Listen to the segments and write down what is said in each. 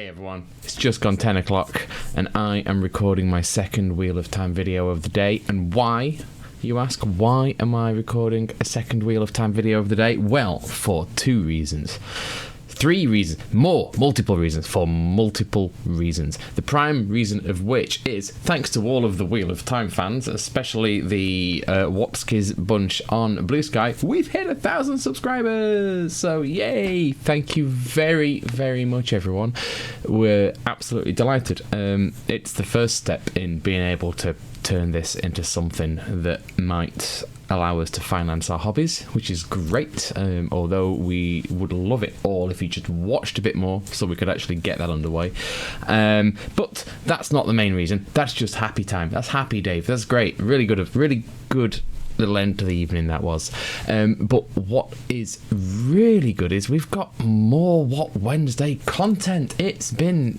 Everyone, it's just gone 10 o'clock and I am recording my second Wheel of Time video of the day. And why, you ask, why am I recording a second Wheel of Time video of the day? Well, for two reasons. Three reasons, multiple reasons, for multiple reasons. The prime reason of which is thanks to all of the Wheel of Time fans, especially the Wapskis bunch on Blue Sky, we've hit 1,000 subscribers. So yay! Thank you very, very much, everyone. We're absolutely delighted. It's the first step in being able to turn this into something that might allow us to finance our hobbies, which is great, although we would love it all if you just watched a bit more so we could actually get that underway. But that's not the main reason. That's just happy time. That's happy, Dave. That's great. Really good little end to the evening that was. But what is really good is we've got more What Wednesday content. It's been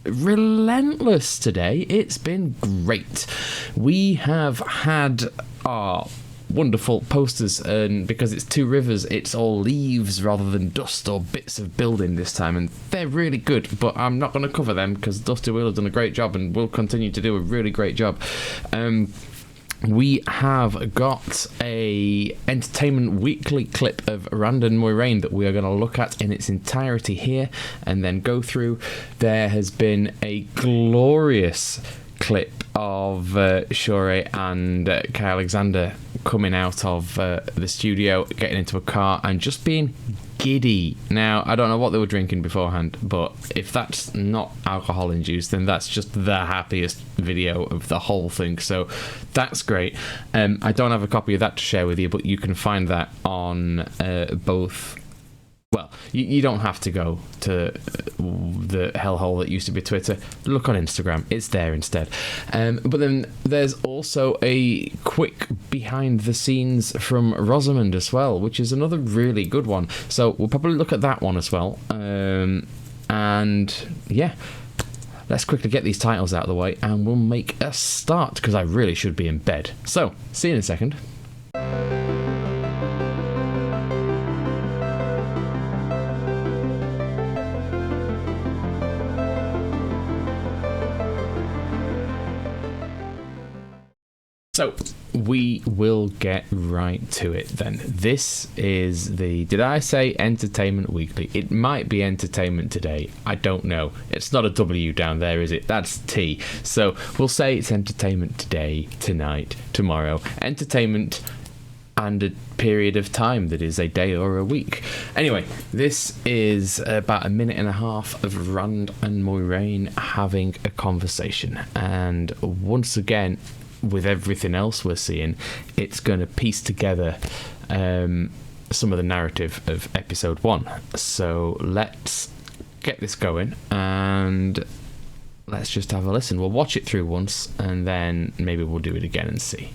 relentless today. It's been great. We have had our wonderful posters, and because it's Two Rivers, it's all leaves rather than dust or bits of building this time, and they're really good, but I'm not going to cover them because Dusty Wheel has done a great job and will continue to do a really great job. We have got a Entertainment Weekly clip of Rand and Moiraine that we are going to look at in its entirety here and then go through. There has been a glorious clip of Shore and Kai Alexander coming out of the studio, getting into a car and just being giddy. Now, I don't know what they were drinking beforehand, but if that's not alcohol induced, then that's just the happiest video of the whole thing. So that's great. I don't have a copy of that to share with you, but you can find that on both. Well, you don't have to go to the hellhole that used to be Twitter. Look on Instagram. It's there instead. But then there's also a quick behind the scenes from Rosamund as well, which is another really good one. So we'll probably look at that one as well. And yeah, let's quickly get these titles out of the way and we'll make a start because I really should be in bed. So, see you in a second. So, we will get right to it then. This is the, did I say Entertainment Weekly? It might be Entertainment Today. I don't know. It's not a W down there, is it? That's T. So, we'll say it's Entertainment Today, tonight, tomorrow. Entertainment and a period of time that is a day or a week. Anyway, this is about a minute and a half of Rand and Moiraine having a conversation. And once again, with everything else we're seeing, it's going to piece together some of the narrative of episode 1. So let's get this going and let's just have a listen. We'll watch it through once and then maybe we'll do it again and see.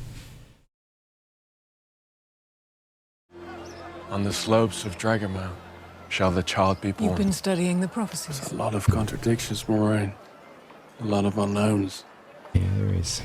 On the slopes of Dragonmount shall the child be born. You've been studying the prophecies. There's a lot of contradictions, Moiraine. A lot of unknowns. Yeah, there is.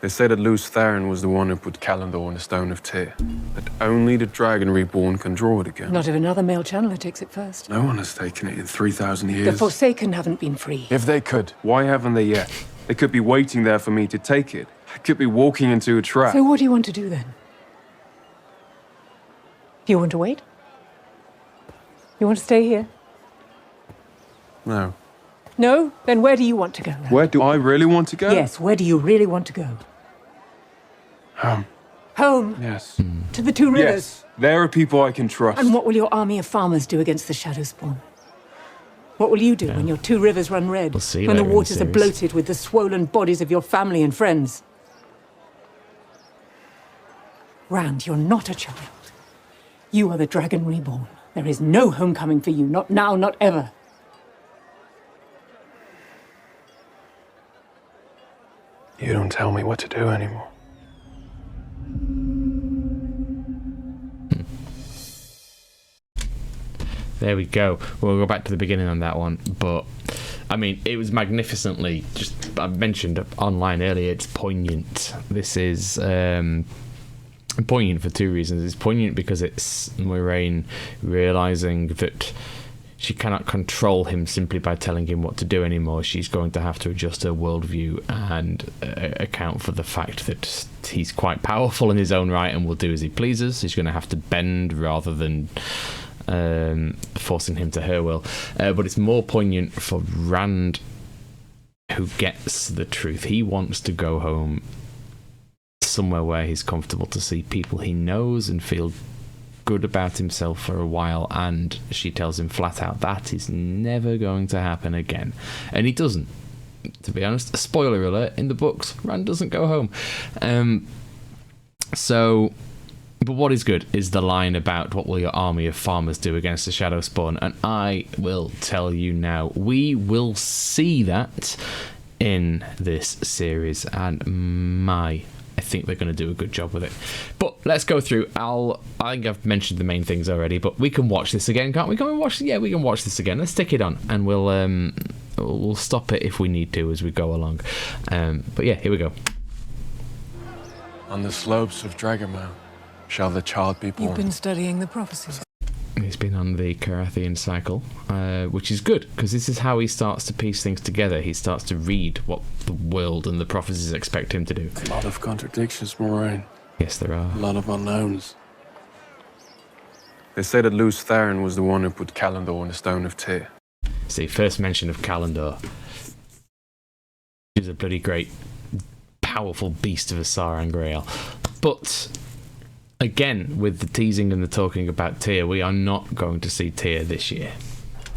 They say that Luce Theron was the one who put Calendar in the Stone of Tyr. That only the Dragon Reborn can draw it again. Not if another male channeler takes it first. No one has taken it in 3,000 years. The Forsaken haven't been free. If they could, why haven't they yet? They could be waiting there for me to take it. I could be walking into a trap. So what do you want to do then? You want to wait? You want to stay here? No. No? Then where do you want to go? Where do I really want to go? Yes, where do you really want to go? Home. Home? Yes. To the Two Rivers? Yes. There are people I can trust. And what will your army of farmers do against the Shadowspawn? What will you do when your Two Rivers run red? We'll see when the later in the waters are series. bloated with the swollen bodies of your family and friends? Rand, you're not a child. You are the Dragon Reborn. There is no homecoming for you, not now, not ever. You don't tell me what to do anymore. There we go. We'll go back to the beginning on that one. But, I mean, it was magnificently, just, I mentioned online earlier, it's poignant. This is poignant for two reasons. It's poignant because it's Moiraine realising that she cannot control him simply by telling him what to do anymore. She's going to have to adjust her worldview and account for the fact that he's quite powerful in his own right and will do as he pleases. She's going to have to bend rather than forcing him to her will. But it's more poignant for Rand, who gets the truth. He wants to go home somewhere where he's comfortable, to see people he knows and feel good about himself for a while, and she tells him flat out that is never going to happen again. And he doesn't, to be honest. Spoiler alert, in the books, Rand doesn't go home. But what is good is the line about what will your army of farmers do against the Shadow Spawn, and I will tell you now, we will see that in this series, and I think they're going to do a good job with it. But let's go through. I think I've mentioned the main things already, but we can watch this again, can't we? Can we watch? Yeah, we can watch this again. Let's stick it on, and we'll stop it if we need to as we go along. But yeah, here we go. On the slopes of Dragonmount shall the child be born. You've been studying the prophecies. He's been on the Carathian cycle, which is good, because this is how he starts to piece things together. He starts to read what the world and the prophecies expect him to do. A lot of contradictions, Moiraine. Yes, there are. A lot of unknowns. They say that Luce Theron was the one who put Calendar in the Stone of Tyr. See, first mention of Calendar. She's a bloody great, powerful beast of a Sarangreal. But again, with the teasing and the talking about Tyr, we are not going to see Tyr this year.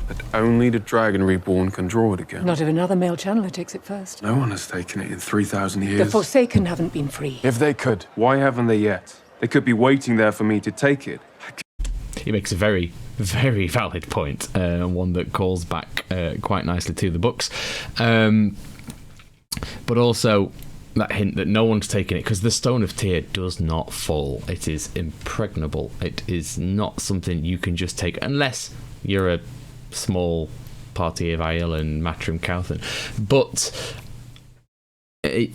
That only the Dragon Reborn can draw it again. Not if another male channeler takes it first. No one has taken it in 3,000 years. The Forsaken haven't been free. If they could, why haven't they yet? They could be waiting there for me to take it. He makes a very, very valid point, one that calls back quite nicely to the books. But also that hint that no one's taken it, because the Stone of Tyr does not fall. It is impregnable. It is not something you can just take unless you're a small party of Aiel and Matrim Cowthan. But it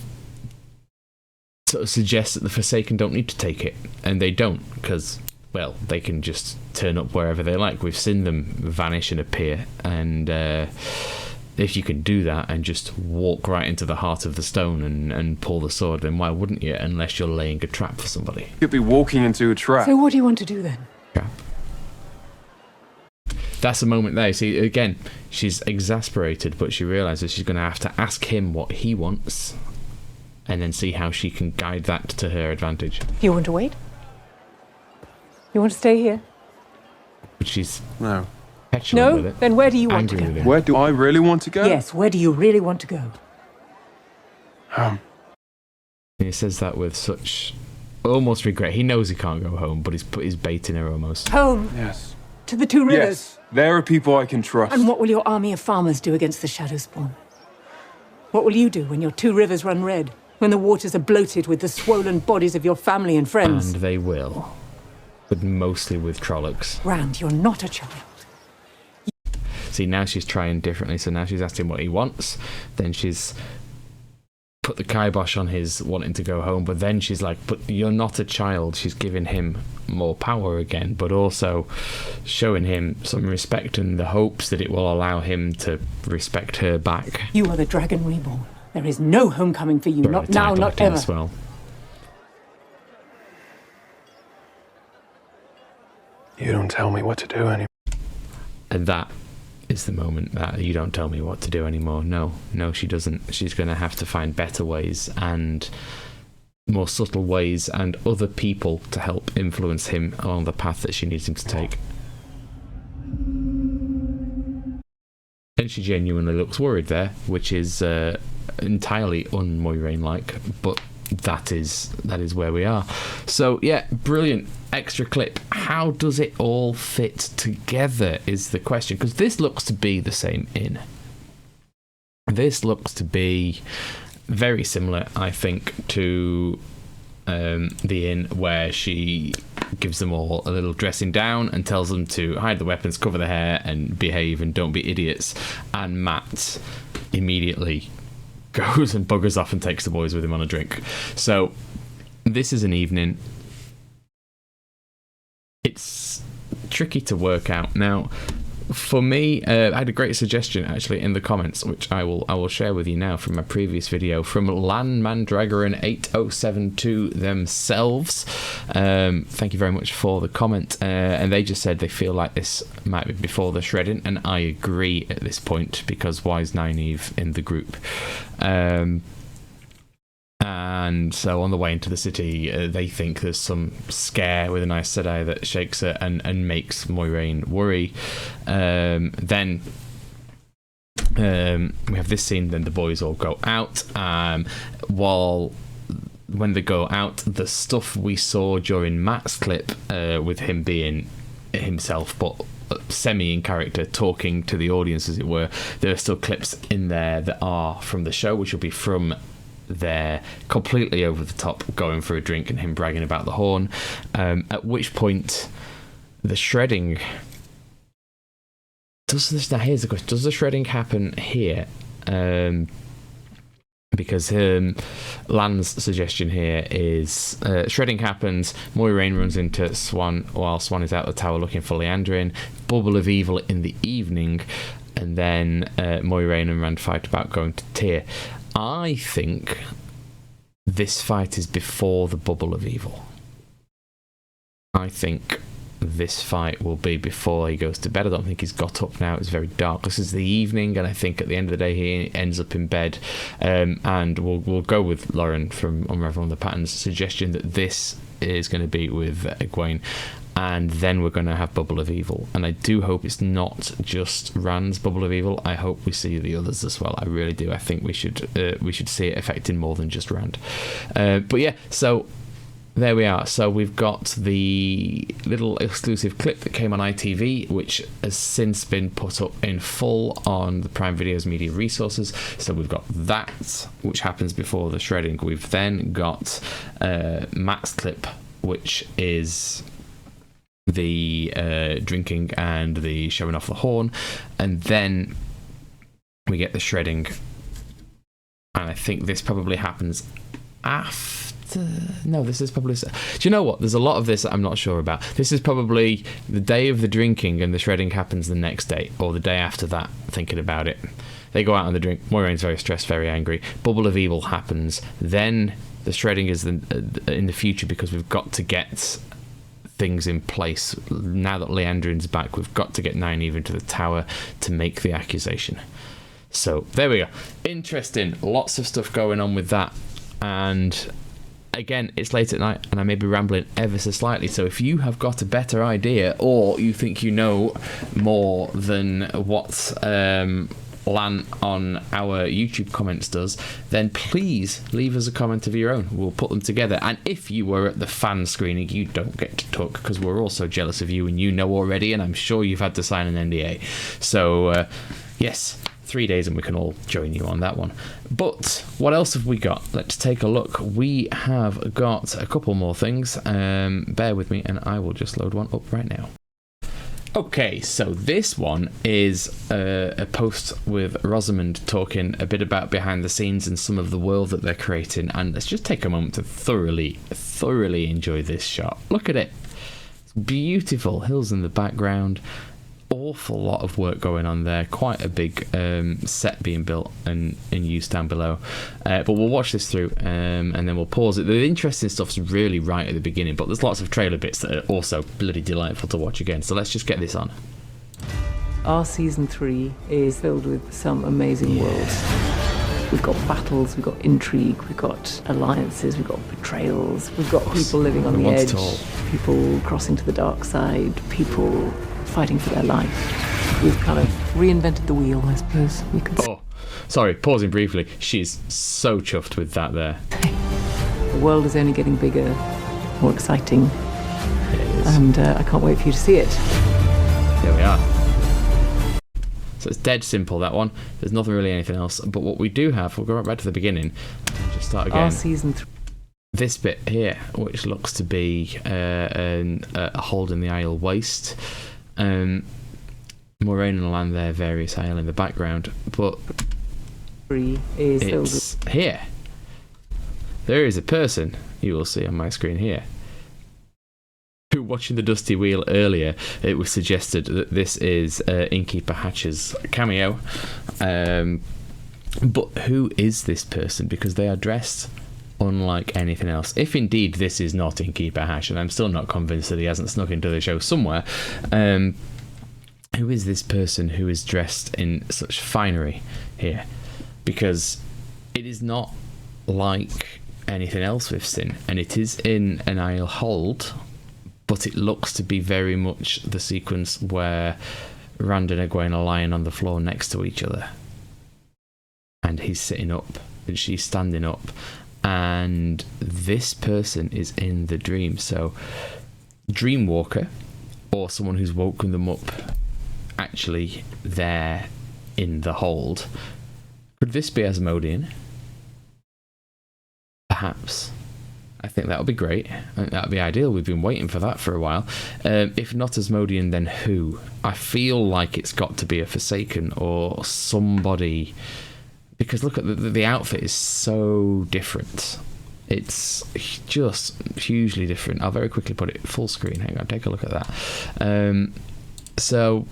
sort of suggests that the Forsaken don't need to take it, and they don't, because, well, they can just turn up wherever they like. We've seen them vanish and appear, and if you can do that and just walk right into the heart of the stone and pull the sword, then why wouldn't you, unless you're laying a trap for somebody? You'd be walking into a trap. So what do you want to do then? Trap. That's a moment there. See, again, she's exasperated, but she realises she's going to have to ask him what he wants, and then see how she can guide that to her advantage. You want to wait? You want to stay here? But she's No. petulant with No? it. Then where do you want to Angry go? with it. Where do I really want to go? Yes, where do you really want to go? And he says that with such almost regret. He knows he can't go home, but he's put his bait in her almost. Home, Yes. to the Two Rivers. Yes. There are people I can trust. And what will your army of farmers do against the Shadow Spawn? What will you do when your Two Rivers run red? When the waters are bloated with the swollen bodies of your family and friends? And they will. But mostly with Trollocs. Rand, you're not a child. See, now she's trying differently. So now she's asked him what he wants. Then she's put the kibosh on his wanting to go home. But then she's like, but you're not a child. She's giving him more power again, but also showing him some respect and the hopes that it will allow him to respect her back. You are the Dragon Reborn. There is no homecoming for you. Not now, not ever. As well. You don't tell me what to do anymore. And that is the moment that you don't tell me what to do anymore. No, she doesn't. She's going to have to find better ways and more subtle ways and other people to help influence him along the path that she needs him to take. And she genuinely looks worried there, which is entirely un-Moiraine-like, but that is where we are. So yeah, brilliant extra clip. How does it all fit together is the question, because this looks to be the same inn. This looks to be very similar, I think, to the inn where she gives them all a little dressing down and tells them to hide the weapons, cover the hair, and behave and don't be idiots. And Matt immediately goes and buggers off and takes the boys with him on a drink. So this is an evening. It's tricky to work out. Now, for me, I had a great suggestion actually in the comments, which I will share with you now from my previous video from Landmandragoran 8072 themselves. Thank you very much for the comment. And they just said they feel like this might be before the shredding, and I agree at this point, because why is Nynaeve in the group? And so on the way into the city, they think there's some scare with an Aes Sedai that shakes her and makes Moiraine worry. Then we have this scene, then the boys all go out. When they go out, the stuff we saw during Matt's clip, with him being himself, but semi in character, talking to the audience as it were, there are still clips in there that are from the show, which will be from there, completely over the top, going for a drink and him bragging about the horn, at which point the shredding here's the question: does the shredding happen here? Because Lan's suggestion here is shredding happens, Moiraine runs into Swan while Swan is out the tower looking for Liandrin, bubble of evil in the evening, and then Moiraine and Rand fight about going to Tyr. I think this fight is before the bubble of evil. I think this fight will be before he goes to bed. I don't think he's got up now. It's very dark. This is the evening, and I think at the end of the day he ends up in bed. And we'll go with Lauren from Unraveling the Patterns' suggestion that this is going to be with Egwene, and then we're going to have Bubble of Evil. And I do hope it's not just Rand's Bubble of Evil. I hope we see the others as well. I really do. I think we should see it affecting more than just Rand. But yeah, so there we are. So we've got the little exclusive clip that came on ITV, which has since been put up in full on the Prime Video's media resources. So we've got that, which happens before the shredding. We've then got Matt's clip, which is the drinking and the showing off the horn, and then we get the shredding, and I think this probably happens after. No, this is probably. Do you know what? There's a lot of this that I'm not sure about. This is probably the day of the drinking, and the shredding happens the next day or the day after that. Thinking about it, they go out on the drink. Moiraine's very stressed, very angry. Bubble of Evil happens. Then the shredding is in the future, because we've got to get things in place. Now that Liandrin's back, we've got to get Nynaeve into the tower to make the accusation. So there we go. Interesting. Lots of stuff going on with that. And again, it's late at night and I may be rambling ever so slightly, so if you have got a better idea, or you think you know more than what Lan on our YouTube comments does, then please leave us a comment of your own. We'll put them together. And if you were at the fan screening, you don't get to talk, because we're all so jealous of you, and you know already, and I'm sure you've had to sign an NDA. So yes, 3 days and we can all join you on that one. But what else have we got? Let's take a look. We have got a couple more things. Bear with me and I will just load one up right now. Okay, so this one is a post with Rosamund talking a bit about behind the scenes and some of the world that they're creating, and let's just take a moment to thoroughly enjoy this shot. Look at it. It's beautiful. Hills in the background. Awful lot of work going on there. Quite a big set being built and used down below. But we'll watch this through and then we'll pause it. The interesting stuff's really right at the beginning, but there's lots of trailer bits that are also bloody delightful to watch again. So let's just get this on. Our season 3 is filled with some amazing worlds. We've got battles, we've got intrigue, we've got alliances, we've got betrayals, we've got people living on the edge, people crossing to the dark side, people fighting for their life. We've kind of reinvented the wheel, I suppose we could say. Oh, sorry, pausing briefly. She's so chuffed with that there. The world is only getting bigger, more exciting. It is. And I can't wait for you to see it. There we are. So it's dead simple, that one. There's nothing really anything else. But what we do have, we'll go right back to the beginning and just start again. Our season 3. This bit here, which looks to be a hold in the Isle Waste. Moiraine and Lan there, various Isle in the background, but it's here. There is a person you will see on my screen here. who, watching the Dusty Wheel earlier, it was suggested that this is Innkeeper Hatch's cameo. But who is this person? Because they are dressed unlike anything else. If indeed this is not Innkeeper Hatch, and I'm still not convinced that he hasn't snuck into the show somewhere, who is this person who is dressed in such finery here? Because it is not like anything else we've seen, and it is in an Isle hold, but it looks to be very much the sequence where Rand and Egwene are lying on the floor next to each other, and he's sitting up and she's standing up, and this person is in the dream. So Dreamwalker, or someone who's woken them up, actually there in the hold. Could this be Asmodean? Perhaps. I think that would be great. I think that would be ideal. We've been waiting for that for a while. If not Asmodean, then who? I feel like it's got to be a Forsaken or somebody, because look at the outfit is so different. It's just hugely different. I'll very quickly put it full screen. Hang on, take a look at that. So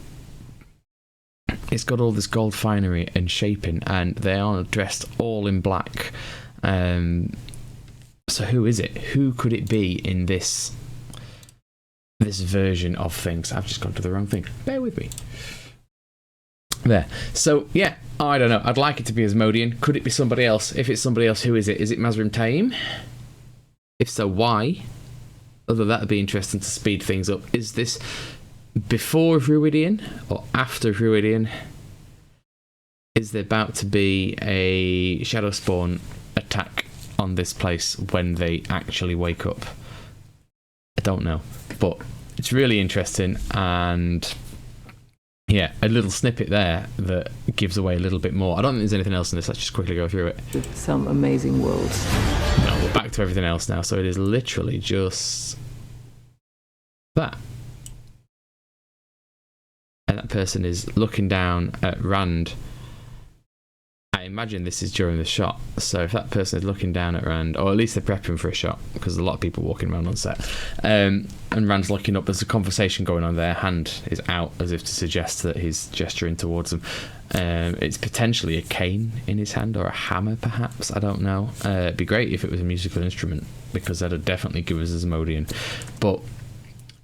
it's got all this gold finery and shaping, and they are dressed all in black. So who is it? Who could it be in this version of things? I've just gone to the wrong thing. Bear with me. There. So yeah, I don't know. I'd like it to be Asmodean. Could it be somebody else? If it's somebody else, who is it? Is it Mazrim Taim? If so, why? Although that would be interesting to speed things up. Is this before Ruidian or after Ruidian? Is there about to be a Shadow Spawn attack on this place when they actually wake up? I don't know, but it's really interesting, and yeah, a little snippet there that gives away a little bit more. I don't think there's anything else in this. Let's just quickly go through it. Some amazing worlds. No, we're back to everything else now, so it is literally just that. And that person is looking down at Rand. I imagine this is during the shot, so if that person is looking down at Rand, or at least they're prepping for a shot, because there's a lot of people walking around on set, and Rand's looking up, there's a conversation going on, their hand is out as if to suggest that he's gesturing towards them. It's potentially a cane in his hand, or a hammer perhaps, I don't know. It'd be great if it was a musical instrument, because that'd definitely give us Asmodean. But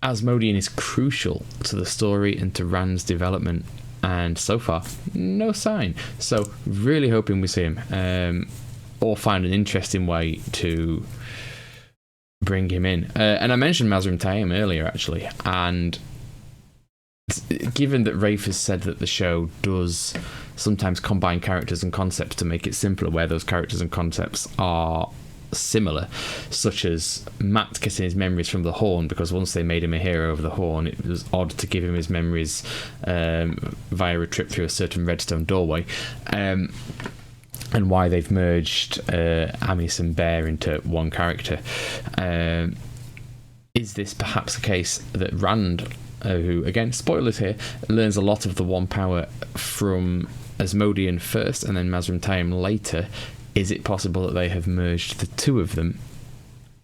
Asmodean is crucial to the story and to Rand's development, and so far, no sign. So, really hoping we see him, or find an interesting way to bring him in. And I mentioned Mazrim Taim earlier, actually, and given that Rafe has said that the show does sometimes combine characters and concepts to make it simpler, where those characters and concepts are similar, such as Matt getting his memories from the Horn, because once they made him a hero of the Horn, it was odd to give him his memories via a trip through a certain redstone doorway, and why they've merged Amis and Bear into one character. Is this perhaps a case that Rand, who, again, spoilers here, learns a lot of the One Power from Asmodean first and then Mazrim Taim later? Is it possible that they have merged the two of them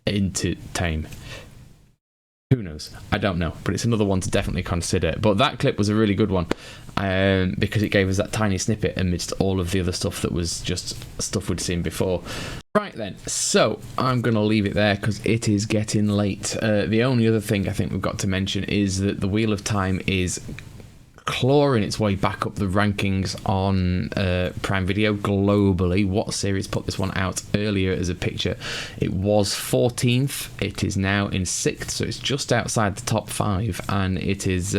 into Taim? Who knows? I don't know, but it's another one to definitely consider. But that clip was a really good one, because it gave us that tiny snippet amidst all of the other stuff that was just stuff we'd seen before. Right then, so I'm going to leave it there because it is getting late. The only other thing I think we've got to mention is that the Wheel of Time is clawing its way back up the rankings on Prime Video globally. What series put this one out earlier as a picture? It was 14th. It is now in 6th, so it's just outside the top 5, and it is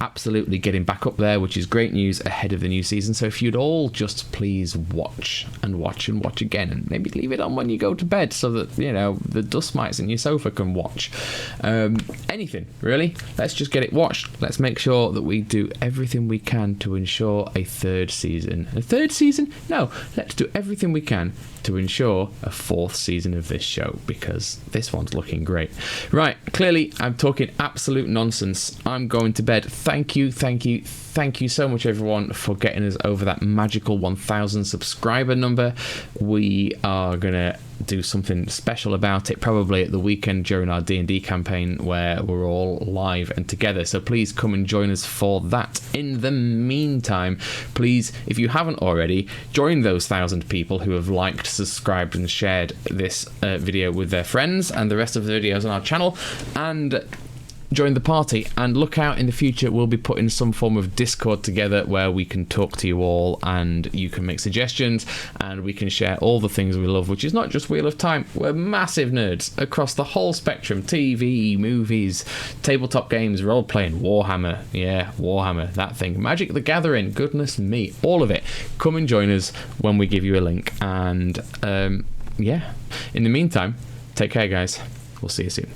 absolutely getting back up there, which is great news ahead of the new season. So if you'd all just please watch and watch and watch again, and maybe leave it on when you go to bed so that, you know, the dust mites in your sofa can watch. Anything, really. Let's just get it watched. Let's make sure that we do everything we can to ensure a third season. A third season? No, let's do everything we can to ensure a 4th season of this show, because this one's looking great. Right, clearly I'm talking absolute nonsense. I'm going to bed. thank you so much, everyone, for getting us over that magical 1,000 subscriber number. We are gonna do something special about it, probably at the weekend during our D&D campaign, where we're all live and together, so please come and join us for that. In the meantime, please, if you haven't already, join those 1,000 people who have liked, subscribed and shared this video with their friends and the rest of the videos on our channel, and join the party. And look out, in the future we'll be putting some form of Discord together where we can talk to you all and you can make suggestions and we can share all the things we love, which is not just Wheel of Time. We're massive nerds across the whole spectrum: TV, movies, tabletop games, role-playing, Warhammer, yeah, Warhammer, that thing, Magic the Gathering, goodness me, all of it. Come and join us when we give you a link. And yeah, in the meantime, take care, guys. We'll see you soon.